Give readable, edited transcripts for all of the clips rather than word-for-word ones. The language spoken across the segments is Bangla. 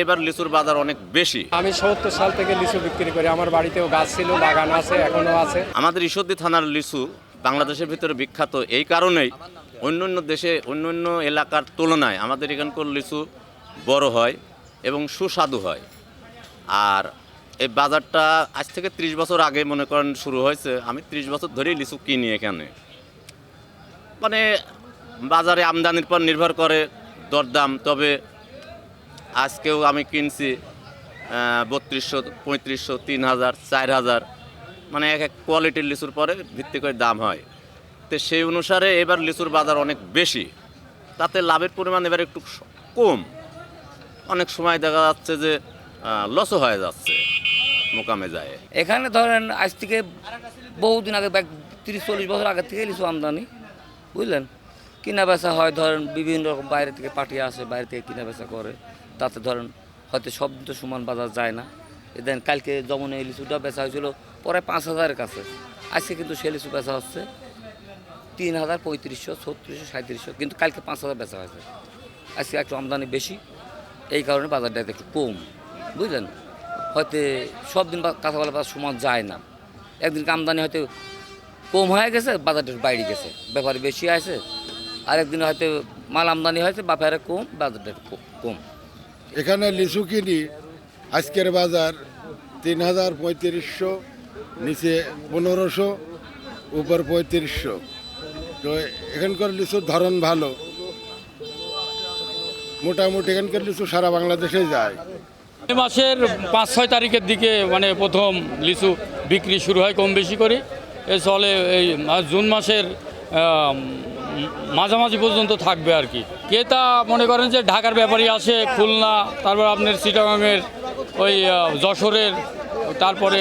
এবার লিচুর বাজার অনেক বেশি। আমি ৭০ সাল থেকে লিচু বিক্রি করি। আমার বাড়িতেও গাছ ছিল, বাগান আছে, এখনো আছে। আমাদের ঈশ্বরদী থানার লিচু বাংলাদেশের ভিতরে বিখ্যাত এই কারণেই, অন্য দেশে অন্য এলাকার তুলনায় আমাদের এখানকার লিচু বড় হয় এবং সুস্বাদু হয়। আর এই বাজারটা আজ থেকে ৩০ বছর আগে মনে করেন শুরু হয়েছে। আমি ৩০ বছর ধরেই লিচু কিনি এখানে। মানে বাজারে আমদানির পর নির্ভর করে দরদাম। তবে আজকেও আমি কিনছি ৩২০০, ৩৫০০, ৩০০০, ৪০০০, মানে এক এক কোয়ালিটির লিচুর পরে ভিত্তি করে দাম হয়। তো সেই অনুসারে এবার লিচুর বাজার অনেক বেশি, তাতে লাভের পরিমাণ এবার একটু কম। অনেক সময় দেখা যাচ্ছে যে লসও হয়ে যাচ্ছে মোকামে যায়। এখানে ধরেন আজ থেকে বহুদিন আগে ৩০-৪০ বছর আগের থেকে লিচু আমদানি, বুঝলেন, কিনা বেচা হয়। ধরেন বিভিন্ন রকম বাইরে থেকে পার্টি আসে, বাইরে থেকে কিনা বেচা করে। তাতে ধরেন হয়তো সব দিন তো সমান বাজার যায় না। দেন কালকে যেমন এই লিচুটা বেচা হয়েছিল প্রায় ৫,০০০-এর কাছে, আজকে কিন্তু সে লিচু বেচা হচ্ছে ৩,০০০, ৩৫০০, ৩৬০০, ৩৭০০, কিন্তু কালকে ৫,০০০ বেচা হয়েছে। আজকে একটু আমদানি বেশি, এই কারণে বাজারটা একটু কম, বুঝলেন। হয়তো সব দিন কাঁচাপালা বাজার সমান যায় না। একদিন আমদানি হয়তো কম হয়ে গেছে, বাজারটা বাইরে গেছে, ব্যাপারে বেশি আছে। আর একদিন হয়তো মাল আমদানি হয়েছে, ব্যাপারে কম, বাজারটা কম। এখানে লিচু কিনি, আজকের বাজার ৩,০০০, ৩৫০০, নিচে ১৫০০, উপর ৩৫০০। তো এখানকার লিচুর ধরন ভালো, মোটামুটি এখানকার লিচু সারা বাংলাদেশে যায়। এই মাসের ৫-৬ তারিখের দিকে মানে প্রথম লিচু বিক্রি শুরু হয় কম বেশি করে। এ চলে এই জুন মাসের মাঝামাঝি পর্যন্ত থাকবে আর কি। ক্রেতা মনে করেন যে ঢাকার ব্যাপারী আসে, খুলনা, তারপর আপনার চিটাগাংয়ের, ওই যশোরের, তারপরে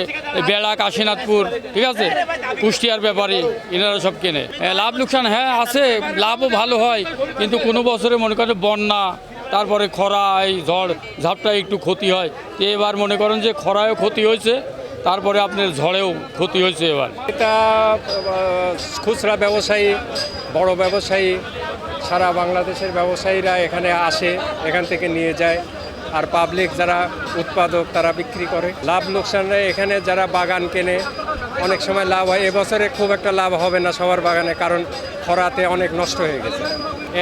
বেড়া, কাশীনাথপুর, ঠিক আছে, কুষ্টিয়ার ব্যাপারী, এনারা সব কেনে। লাভ লোকসান হ্যাঁ আছে, লাভও ভালো হয়, কিন্তু কোনো বছরে মনে করেন বন্যা, তারপরে খরা, এই ঝড় ঝাপটায় একটু ক্ষতি হয়। তো এবার মনে করেন যে খরায়ও ক্ষতি হয়েছে, তারপরে আপনার ঝড়েও ক্ষতি হয়েছে এবার। এটা খুচরা ব্যবসায়ী, বড় ব্যবসায়ী, সারা বাংলাদেশের ব্যবসায়ীরা এখানে আসে, এখান থেকে নিয়ে যায়। আর পাবলিক যারা উৎপাদক তারা বিক্রি করে। লাভ লোকসানে এখানে যারা বাগান কেনে অনেক সময় লাভ হয়। এবছরে খুব একটা লাভ হবে না সবার বাগানে, কারণ খরাতে অনেক নষ্ট হয়ে গেছে।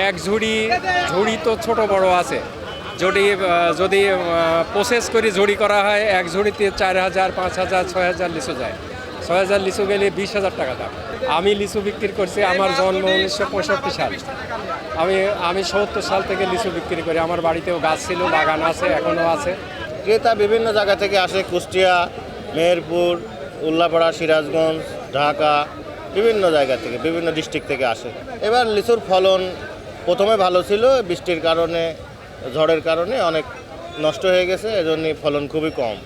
এক ঝুড়ি তো ছোট বড় আছে, যদি প্রসেস করে ঝুড়ি করা হয়, এক ঝুড়িতে ৪,০০০, ৫,০০০, ৬,০০০ লিচু যায়। ৬,০০০ লিচু গেলে ২০,০০০ টাকা দাম। আমি লিচু বিক্রি করছি, আমার জন্ম ১৯৬৫ সাল। আমি ৭০ সাল থেকে লিচু বিক্রি করি। আমার বাড়িতেও গাছ ছিল, বাগান আছে, এখনও আছে। ক্রেতা বিভিন্ন জায়গা থেকে আসে, কুষ্টিয়া, মেহেরপুর, উল্লাপাড়া, সিরাজগঞ্জ, ঢাকা, বিভিন্ন জায়গা থেকে, বিভিন্ন ডিস্ট্রিক্ট থেকে আসে। এবার লিচুর ফলন প্রথমে ভালো ছিল, বৃষ্টির কারণে, ঝড়ের কারণে অনেক নষ্ট হয়ে গেছে, এজন্য ফলন খুবই কম।